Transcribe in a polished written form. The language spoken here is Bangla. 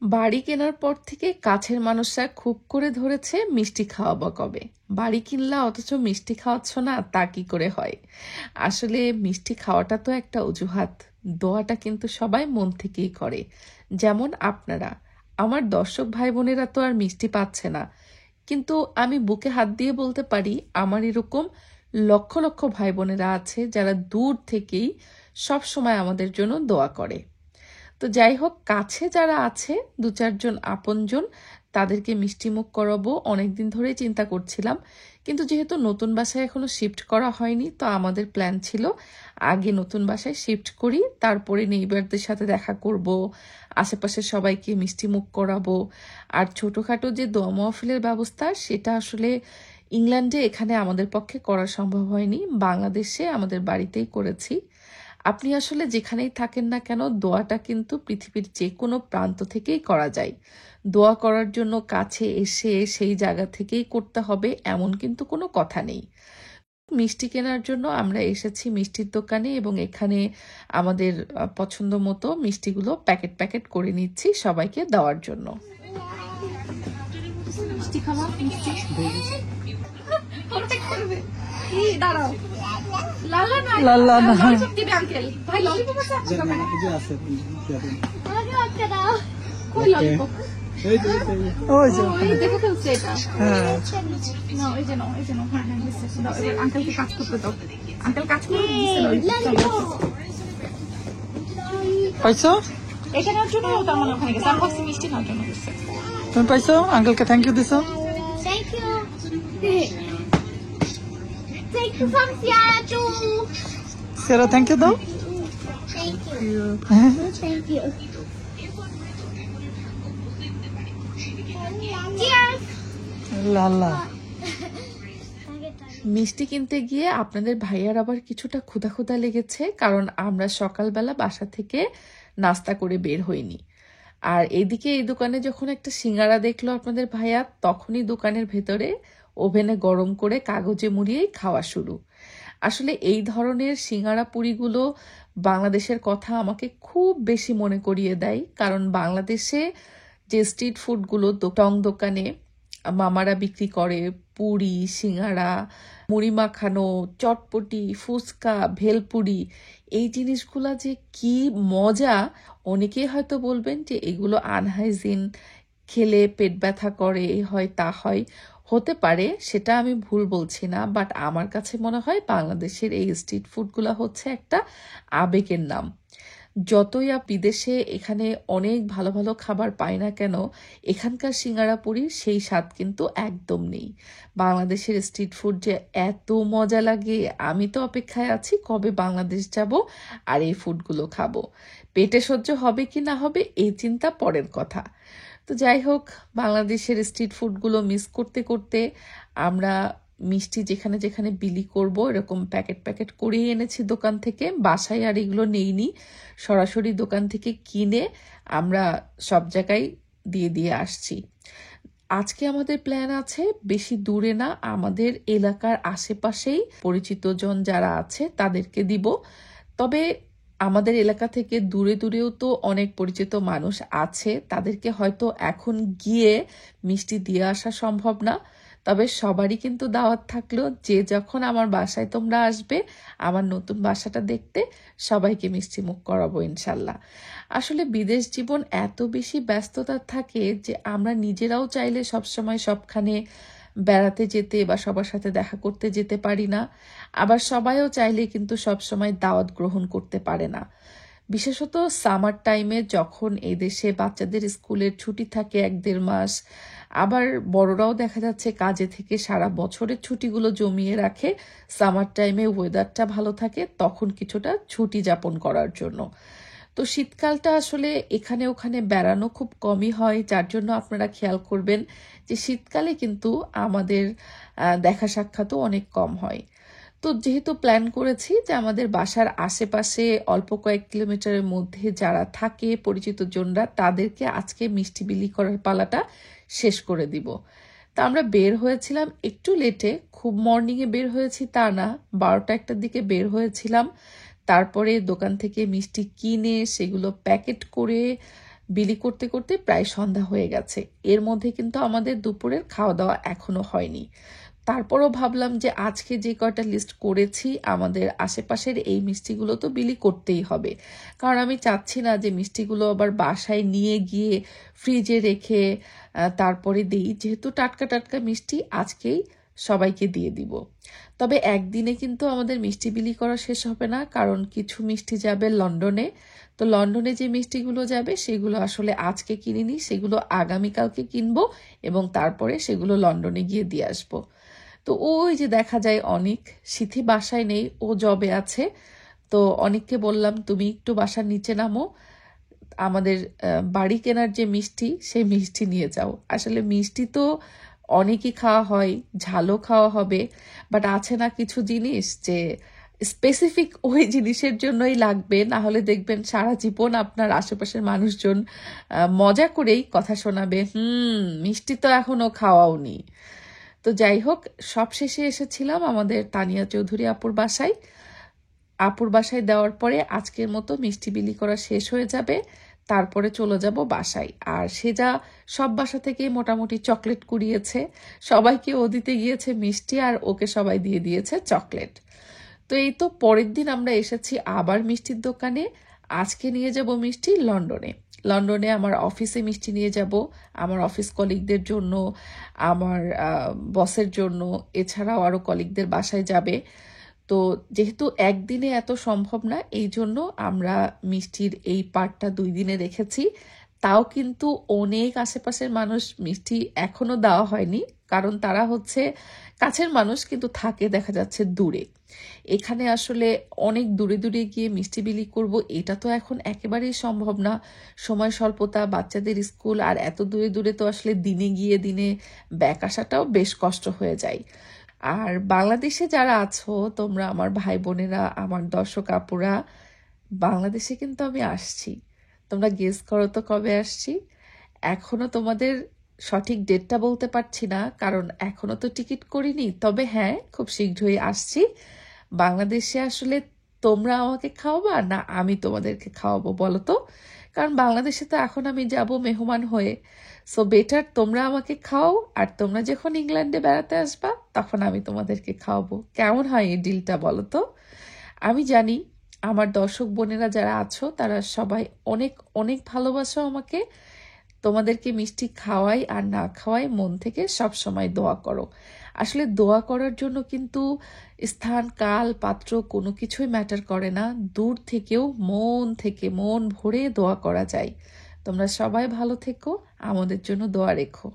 বাড়ি কেনার পর থেকে কাছের মানুষরা খুব করে ধরেছে মিষ্টি খাওয়াবো কবে। বাড়ি কিনলা অথচ মিষ্টি খাওয়াচ্ছ না, তা কি করে হয়? আসলে মিষ্টি খাওয়াটা তো একটা অজুহাত, দোয়াটা কিন্তু সবাই মন থেকেই করে। যেমন আপনারা, আমার দর্শক ভাই বোনেরা তো আর মিষ্টি পাচ্ছে না, কিন্তু আমি বুকে হাত দিয়ে বলতে পারি আমার এরকম লক্ষ লক্ষ ভাই বোনেরা আছে যারা দূর থেকেই সব সময় আমাদের জন্য দোয়া করে। তো যাই হোক, কাছে যারা আছে দু চারজন আপনজন, তাদেরকে মিষ্টিমুখ করাবো অনেকদিন ধরেই চিন্তা করছিলাম। কিন্তু যেহেতু নতুন বাসায় এখনো শিফট করা হয়নি, তো আমাদের প্ল্যান ছিল আগে নতুন বাসায় শিফট করি, তারপরে নেইবারদের সাথে দেখা করব, আশেপাশের সবাইকে মিষ্টিমুখ করাবো। আর ছোটোখাটো যে দোয়া মাহফিলের ব্যবস্থা, সেটা আসলে ইংল্যান্ডে এখানে আমাদের পক্ষে করা সম্ভব হয়নি, বাংলাদেশে আমাদের বাড়িতেই করেছি। আপনি আসলে যেখানেই থাকেন না কেন, দোয়াটা কিন্তু পৃথিবীর যে কোনো প্রান্ত থেকেই করা যায়। দোয়া করার জন্য কাছে এসে সেই জায়গা থেকেই করতে হবে এমন কিন্তু কোনো কথা নেই। মিষ্টি কেনার জন্য আমরা এসেছি মিষ্টির দোকানে, এবং এখানে আমাদের পছন্দ মতো মিষ্টিগুলো প্যাকেট প্যাকেট করে নিচ্ছি সবাইকে দেওয়ার জন্য। মিষ্টি খাওয়া মিষ্টি দাঁড়াও, লালা না লালা না ললিপপ দিবে আঙ্কেল। ভাই ললিপপ আছে আপনার দোকানে? জি আছে, ললিপপ দাও। কই ললিপপ? এই যে ওই যে ওই দেখো ফেলছে এটা। হ্যাঁ না, ওই যে না, ওই যে না। হ্যাঁ হ্যাঁ দিছে দাও। এবার আঙ্কেলকে কাজ করতে দাও। আঙ্কেল কাজ করতে দিছে ললিপপ। পাইছো? এটা নেওয়ার জন্য ওটা আমার ওখানে গেছে। আমি ভাবছি মিষ্টি নেওয়ার জন্য গেছে। তুমি পাইছো? আঙ্কেলকে থ্যাংক ইউ দিছো? Thank you. Thank you from Seattle. Sarah, thank you though. Thank you. Thank you. Cheers. লালা। মিষ্টি কিনতে গিয়ে আপনাদের ভাইয়ার আবার কিছুটা ক্ষুধা ক্ষুধা লেগেছে, কারণ আমরা সকালবেলা বাসা থেকে নাস্তা করে বের হইনি। আর এদিকে এই দোকানে যখন একটা সিঙ্গারা দেখলো আপনাদের ভাইয়া, তখনই দোকানের ভেতরে ওভেনে গরম করে কাগজে মুড়িয়েই খাওয়া শুরু। আসলে এই ধরনের সিঙ্গারা পুরিগুলো বাংলাদেশের কথা আমাকে খুব বেশি মনে করিয়ে দেয়, কারণ বাংলাদেশে যে স্ট্রিট ফুডগুলো টং দোকানে মামারা বিক্রি করে, পুরি, সিঙ্গারা, মুড়ি মাখানো, চটপটি, ফুচকা, ভেলপুরি, এই জিনিসগুলা যে কি মজা! অনেকেই হয়তো বলবেন যে এগুলো আনহাইজিন, খেলে পেট ব্যথা করে, হয় তা হয়, হতে পারে, সেটা আমি ভুল বলছি না। বাট আমার কাছে মনে হয় বাংলাদেশের এই স্ট্রিট ফুডগুলো হচ্ছে একটা আবেগের নাম। যতই বিদেশে এখানে অনেক ভালো ভালো খাবার পাই না কেন, এখানকার সিঙ্গারা পুরি সেই স্বাদ কিন্তু একদম নেই। বাংলাদেশের স্ট্রিট ফুড যে এত মজা লাগে, আমি তো অপেক্ষায় আছি কবে বাংলাদেশ যাব আর এই ফুডগুলো খাবো। পেটে সহ্য হবে কি না হবে এই চিন্তা পরের কথা। তো যাই হোক, বাংলাদেশের স্ট্রিট ফুডগুলো মিস করতে করতে আমরা মিষ্টি যেখানে যেখানে বিলি করব এরকম প্যাকেট প্যাকেট করেই এনেছি দোকান থেকে। বাসায় আর এগুলো নেইনি, সরাসরি দোকান থেকে কিনে আমরা সব জায়গায় দিয়ে দিয়ে আসছি। আজকে আমাদের প্ল্যান আছে বেশি দূরে না, আমাদের এলাকার আশেপাশেই পরিচিত জন যারা আছে তাদেরকে দিব। তবে আমাদের এলাকা থেকে দূরে দূরেও তো অনেক পরিচিত মানুষ আছে, তাদেরকে হয়তো এখন গিয়ে মিষ্টি দিয়ে আসা সম্ভব না। তবে সবারই কিন্তু দাওয়াত থাকলো, যে যখন আমার বাসায় তোমরা আসবে আমার নতুন বাসাটা দেখতে, সবাইকে মিষ্টি মুখ করাবো ইনশাল্লাহ। আসলে বিদেশ জীবন এত বেশি ব্যস্ততা থাকে যে আমরা নিজেরাও চাইলে সবসময় সবখানে বেড়াতে যেতে বা সবার সাথে দেখা করতে যেতে পারি না। আবার সবাইও চাইলে কিন্তু সবসময় দাওয়াত গ্রহণ করতে পারে না। বিশেষত সামার টাইমে যখন এই দেশে বাচ্চাদের স্কুলের ছুটি থাকে 1-1.5 মাস, আবার বড়রাও দেখা যাচ্ছে কাজে থেকে সারা বছরের ছুটিগুলো জমিয়ে রাখে সামার টাইমে, ওয়েদারটা ভালো থাকে তখন কিছুটা ছুটি যাপন করার জন্য। তো শীতকালটা আসলে এখানে ওখানে বেড়ানো খুব কমই হয়, যার জন্য আপনারা খেয়াল করবেন যে শীতকালে কিন্তু আমাদের দেখা সাক্ষাৎও অনেক কম হয়। তো যেহেতু প্ল্যান করেছি যে আমাদের বাসার আশেপাশে অল্প কয়েক কিলোমিটারের মধ্যে যারা থাকে পরিচিত জনরা, তাদেরকে আজকে মিষ্টি বিলি করার পালাটা শেষ করে দিব। তা আমরা বের হয়েছিলাম একটু লেটে, খুব মর্নিংয়ে বের হয়েছি তা না, 12টা-1টার দিকে বের হয়েছিলাম। তারপরে দোকান থেকে মিষ্টি কিনে সেগুলো প্যাকেট করে বিলি করতে করতে প্রায় সন্ধ্যা হয়ে গেছে। এর মধ্যে কিন্তু আমাদের দুপুরের খাওয়া দাওয়া এখনো হয়নি। তারপরও ভাবলাম যে আজকে যে কয়টা লিস্ট করেছি আমাদের আশেপাশের এই মিষ্টিগুলো তো বিলি করতেই হবে, কারণ আমি চাচ্ছি না যে মিষ্টিগুলো আবার বাসায় নিয়ে গিয়ে ফ্রিজে রেখে তারপরে দিই। যেহেতু টাটকা টাটকা মিষ্টি আজকেই সবাইকে দিয়ে দিব। তবে একদিনে কিন্তু আমাদের মিষ্টি বিলি করা শেষ হবে না, কারণ কিছু মিষ্টি যাবে লন্ডনে। তো লন্ডনে যে মিষ্টিগুলো যাবে সেগুলো আসলে আজকে কিনিনি, সেগুলো আগামীকালকে কিনবো এবং তারপরে সেগুলো লন্ডনে গিয়ে দিয়ে আসবো। তো ওই যে দেখা যায় অনেক, সিথি বাসায় নেই, ও জবে আছে। তো অনেককে বললাম তুমি একটু বাসার নিচে নামো, আমাদের বাড়ি কেনার যে মিষ্টি সেই মিষ্টি নিয়ে যাও। আসলে মিষ্টি তো অনেকই খাওয়া হয়, ঝালও খাওয়া হবে, বাট আছে না কিছু জিনিস যে স্পেসিফিক ওই জিনিসের জন্যই লাগবে, না হলে দেখবেন সারা জীবন আপনার আশেপাশের মানুষজন মজা করেই কথা শোনাবে, মিষ্টি তো এখনো খাওয়াওনি। তো যাই হোক, সব শেষে এসেছিলাম আমাদের তানিয়া চৌধুরী আপুর বাসায়। আপুর বাসায় দেওয়ার পরে আজকের মতো মিষ্টি বিলি করা শেষ হয়ে যাবে, তারপরে চলে যাব বাসায়। আর সে যা সব বাসা থেকে মোটামুটি চকলেট কুড়িয়েছে, সবাইকে ও দিতে গিয়েছে মিষ্টি আর ওকে সবাই দিয়ে দিয়েছে চকলেট। তো এই তো পরের দিন আমরা এসেছি আবার মিষ্টির দোকানে। আজকে নিয়ে যাব মিষ্টি লন্ডনে। লন্ডনে আমার অফিসে মিষ্টি নিয়ে যাব, আমার অফিস কলিগদের জন্য, আমার বসের জন্য, এছাড়াও আরও কলিগদের বাসায় যাবে। তো যেহেতু একদিনে এত সম্ভব না, এই জন্য আমরা মিষ্টির এই পার্টটা 2 দিনে রেখেছি। তাও কিন্তু অনেক আশেপাশের মানুষ মিষ্টি এখনো দেওয়া হয়নি, কারণ তারা হচ্ছে কাছের মানুষ কিন্তু থাকে দেখা যাচ্ছে দূরে। এখানে আসলে অনেক দূরে দূরে গিয়ে মিষ্টি বিলি করব, এটা তো এখন একেবারেই সম্ভব না। সময় স্বল্পতা, বাচ্চাদের স্কুল, আর এত দূরে দূরে তো আসলে দিনে গিয়ে দিনে ব্যাক আসাটাও বেশ কষ্ট হয়ে যায়। আর বাংলাদেশে যারা আছো তোমরা আমার ভাই বোনেরা, আমার দর্শক আপুরা, বাংলাদেশে কিন্তু আমি আসছি। তোমরা গেস করো তো কবে আসছি। এখনো তোমাদের সঠিক ডেটটা বলতে পারছি না, কারণ এখনো তো টিকিট করিনি। তবে হ্যাঁ, খুব শীঘ্রই আসছি বাংলাদেশে। আসলে তোমরা আমাকে খাওয়াবা না আমি তোমাদেরকে খাওয়াবো বলো তো? কারণ বাংলাদেশে তো এখন আমি যাব মেহমান হয়ে। সো বেটার তোমরা আমাকে খাও, আর তোমরা যখন ইংল্যান্ডে বেড়াতে আসবা তখন আমি তোমাদেরকে খাওয়াবো। কেমন হয় এই ডিলটা বলো তো? আমি জানি আমার দর্শক বোনেরা যারা আছো তারা সবাই অনেক অনেক ভালোবাসো আমাকে। তোমাদেরকে মিষ্টি খাওয়াই আর না খাওয়াই মন থেকে সব সময় দোয়া করো। আসলে দোয়া করার জন্য কিন্তু স্থান, কাল, পাত্র কোনো কিছুই ম্যাটার করে না। দূর থেকেও মন থেকে মন ভরে দোয়া করা যায়। তোমরা সবাই ভালো থেকো, আমাদের জন্য দোয়া রেখো।